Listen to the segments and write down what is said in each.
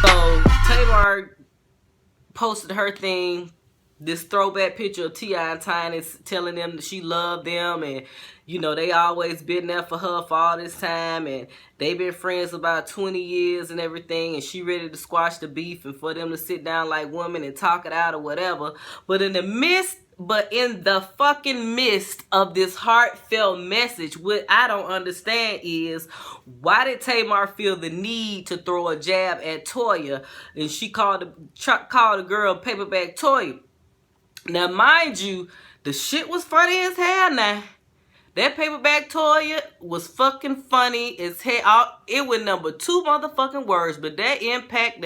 So Tamar posted her thing, this throwback picture of T.I. and Tiny, telling them that she loved them, and you know they always been there for her for all this time, and they been friends about 20 years and everything, and she ready to squash the beef and for them to sit down like women and talk it out or whatever. But in the fucking midst of this heartfelt message, what I don't understand is, why did Tamar feel the need to throw a jab at Toya? And she called the girl Paperback Toya. Now, mind you, the shit was funny as hell now. That Paperback Toya was fucking funny as hell. It was number 2 motherfucking words, but that impact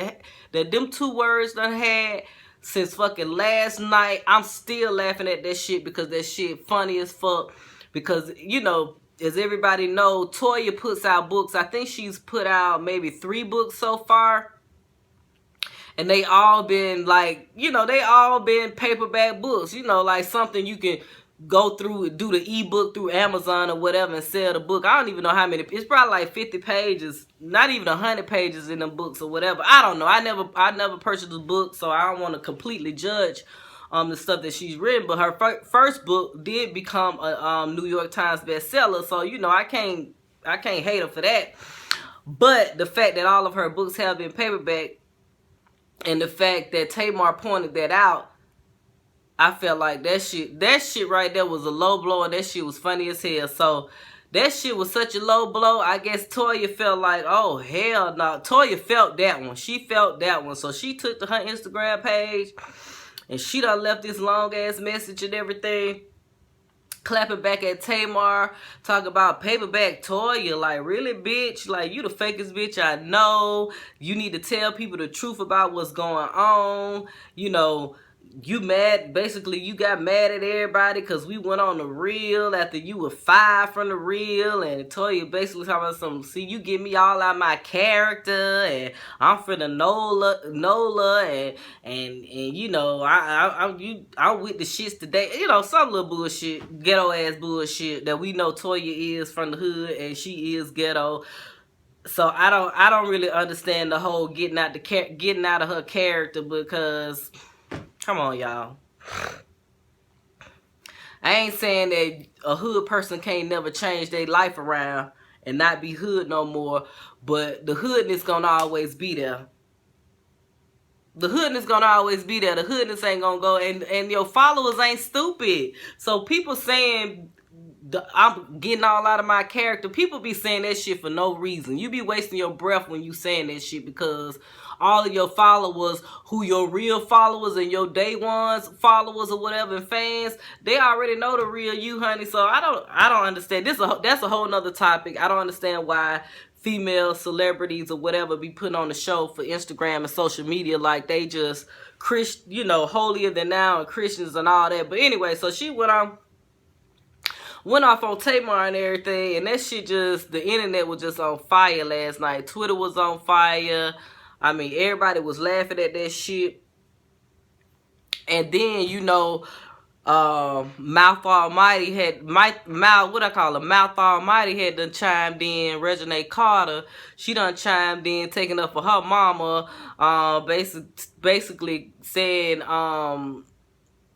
that them 2 words done had since fucking last night, I'm still laughing at that shit because that shit funny as fuck. Because, you know, as everybody know, Toya puts out books. I think she's put out maybe 3 books so far. And they all been like, you know, they all been paperback books. You know, like something you can go through, do the ebook through Amazon or whatever and sell the book. I don't even know how many. It's probably like 50 pages, not even 100 pages in them books or whatever. I don't know. I never purchased a book, so I don't want to completely judge the stuff that she's written. But her first book did become a New York Times bestseller, so you know I can't hate her for that. But the fact that all of her books have been paperback, and the fact that Tamar pointed that out, I felt like that shit right there was a low blow, and that shit was funny as hell. So that shit was such a low blow. I guess Toya felt like, oh hell no. Toya felt that one. She felt that one. So she took to her Instagram page and she done left this long ass message and everything, clapping back at Tamar, talking about Paperback Toya. Like, really, bitch? Like, you the fakest bitch I know. You need to tell people the truth about what's going on. You know, you mad, basically you got mad at everybody because we went on the reel after you were fired from the reel, and Toya basically talking about some, see, you get me all out my character, and I'm finna Nola, and you know, I'm with the shits today, you know, some little bullshit, ghetto ass bullshit that we know Toya is from the hood and she is ghetto. So I don't really understand the whole getting out of her character, because come on, y'all. I ain't saying that a hood person can't never change their life around and not be hood no more, but the hoodness gonna always be there. The hoodness gonna always be there. The hoodness ain't gonna go, and your followers ain't stupid. So people saying I'm getting all out of my character, people be saying that shit for no reason. You be wasting your breath when you saying that shit, because all of your followers, who your real followers and your day ones followers or whatever, and fans, they already know the real you, honey. So I don't understand. That's a whole nother topic. I don't understand why female celebrities or whatever be putting on the show for Instagram and social media like they just you know, holier than thou and Christians and all that. But anyway, so she went off on Tamar and everything, and that shit just, the internet was just on fire last night. Twitter was on fire. I mean, everybody was laughing at that shit. And then, you know, Mouth Almighty had, Mouth Almighty had done chimed in. Reginae Carter, she done chimed in, taking up for her mama, basically saying,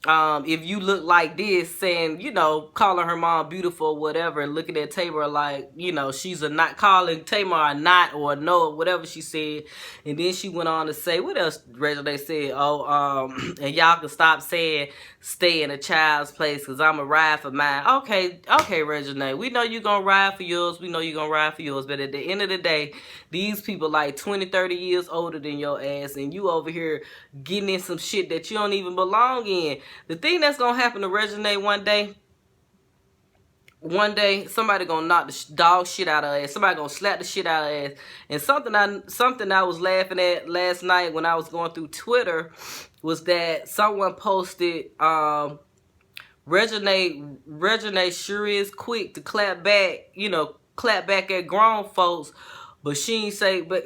if you look like this, saying, you know, calling her mom beautiful or whatever, and looking at Tamar like, you know, she's a not, calling Tamar a not or a no or whatever she said. And then she went on to say, what else Reginae said? Oh, and y'all can stop saying stay in a child's place because I'm a ride for mine. Okay, Reginae, we know you gonna ride for yours. We know you gonna ride for yours. But at the end of the day, these people like 20, 30 years older than your ass, and you over here getting in some shit that you don't even belong in. The thing that's gonna happen to Reginae one day, somebody gonna knock the dog shit out of her ass. Somebody gonna slap the shit out of her ass. And something I was laughing at last night when I was going through Twitter was that someone posted, Reginae sure is quick to clap back, you know, clap back at grown folks, But she ain't say, but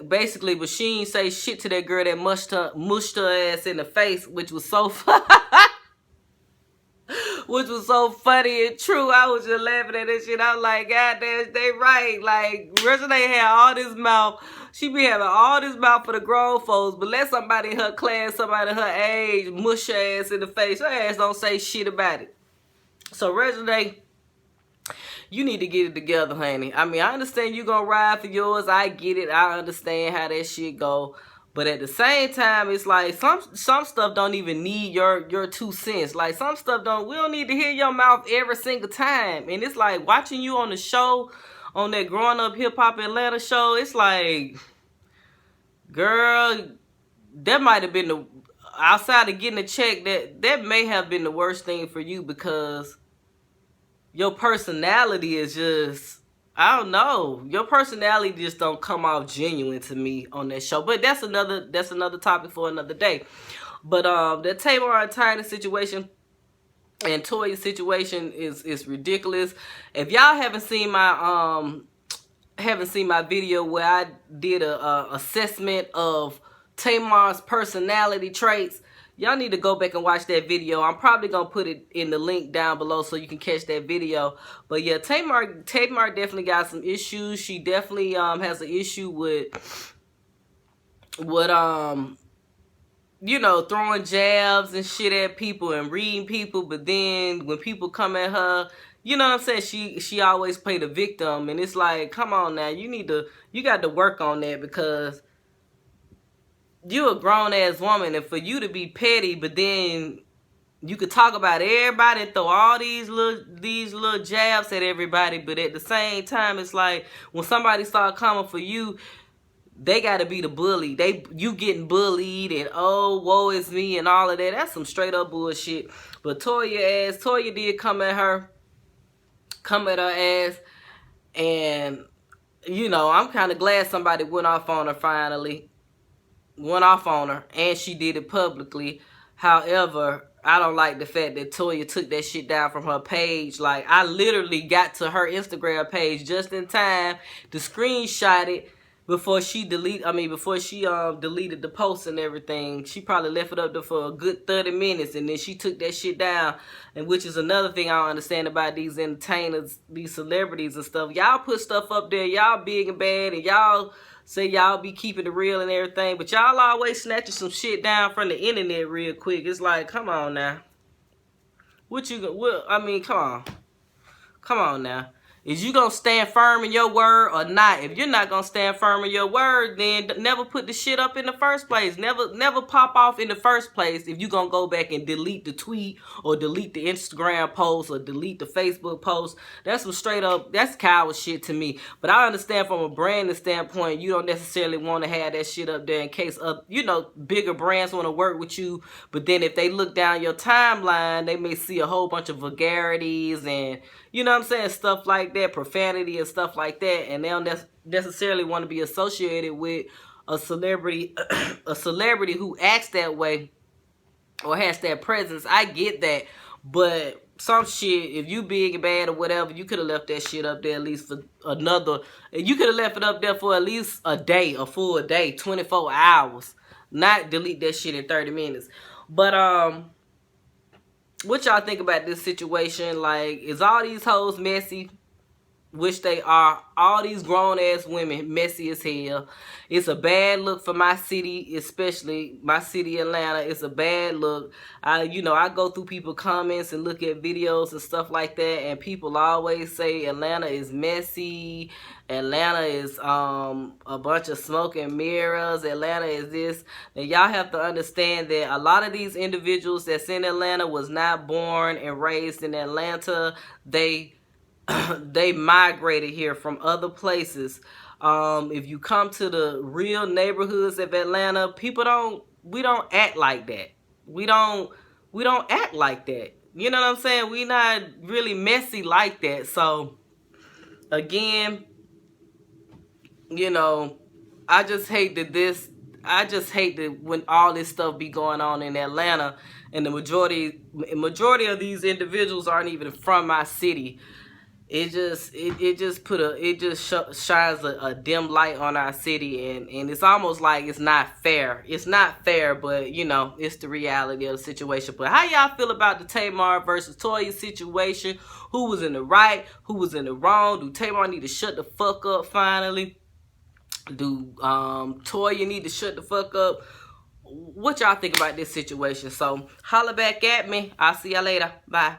she ain't say shit to that girl that mushed her ass in the face, which was so which was so funny and true. I was just laughing at this shit. I was like, God damn, they right. Like, Regina had all this mouth. She be having all this mouth for the grown folks, but let somebody in her class, somebody her age, mush her ass in the face. Her ass don't say shit about it. So, Regina, you need to get it together, honey. I mean, I understand you gonna ride for yours. I get it. I understand how that shit go. But at the same time, it's like some stuff don't even need your 2 cents. Like some stuff we don't need to hear your mouth every single time. And it's like watching you on the show, on that Growing Up Hip Hop Atlanta show, it's like, girl, that might have been outside of getting a check, that may have been the worst thing for you, because your personality is just, I don't know. Your personality just don't come off genuine to me on that show. But that's another topic for another day. But the Tamar and Tiny situation and Toya's situation is ridiculous. If y'all haven't seen my video where I did a assessment of Tamar's personality traits, y'all need to go back and watch that video. I'm probably going to put it in the link down below so you can catch that video. But yeah, Tamar definitely got some issues. She definitely has an issue with you know, throwing jabs and shit at people and reading people. But then when people come at her, you know what I'm saying, she always play the victim. And it's like, come on now, you got to work on that, because you a grown-ass woman, and for you to be petty, but then you could talk about everybody and throw all these little jabs at everybody, but at the same time, it's like when somebody start coming for you, they got to be the bully. You getting bullied and, oh, woe is me and all of that. That's some straight up bullshit. But Toya did come at her ass, and, you know, I'm kind of glad somebody went off on her finally. And she did it publicly. However, I don't like the fact that Toya took that shit down from her page. Like, I literally got to her Instagram page just in time to screenshot it before she deleted the post and everything. She probably left it up there for a good 30 minutes, and then she took that shit down. And which is another thing I don't understand about these entertainers, these celebrities and stuff. Y'all put stuff up there, y'all big and bad, and y'all say y'all be keeping it real and everything, but y'all always snatching some shit down from the internet real quick. It's like, come on now. Come on now. Is you gonna stand firm in your word or not? If you're not gonna stand firm in your word, then never put the shit up in the first place. Never pop off in the first place if you gonna go back and delete the tweet or delete the Instagram post or delete the Facebook post. That's some straight up, that's coward shit to me. But I understand from a branding standpoint, you don't necessarily want to have that shit up there in case of, you know, bigger brands want to work with you. But then if they look down your timeline, they may see a whole bunch of vulgarities and, you know what I'm saying, stuff like that, profanity and stuff like that, and they don't necessarily want to be associated with a celebrity who acts that way or has that presence. I get that, but some shit, if you big and bad or whatever, you could have left that shit up there at least for you could have left it up there for at least a day, a full day, 24 hours, not delete that shit in 30 minutes. But what y'all think about this situation? Like, is all these hoes messy? Which they are. All these grown-ass women messy as hell. It's a bad look for my city, especially my city, Atlanta. It's a bad look. I go through people comments and look at videos and stuff like that, and people always say Atlanta is messy. Atlanta is a bunch of smoke and mirrors. Atlanta is this. And y'all have to understand that a lot of these individuals that's in Atlanta was not born and raised in Atlanta. They migrated here from other places. If you come to the real neighborhoods of Atlanta, we don't act like that. We don't act like that. You know what I'm saying? We not really messy like that. So again, you know, I just hate that when all this stuff be going on in Atlanta, and the majority of these individuals aren't even from my city. it just shines a dim light on our city, and it's almost like it's not fair. It's not fair, but you know, it's the reality of the situation. But how y'all feel about the Tamar versus Toya situation? Who was in the right? Who was in the wrong? Do Tamar need to shut the fuck up finally? Do Toya need to shut the fuck up? What y'all think about this situation? So holla back at me. I'll see y'all later. Bye.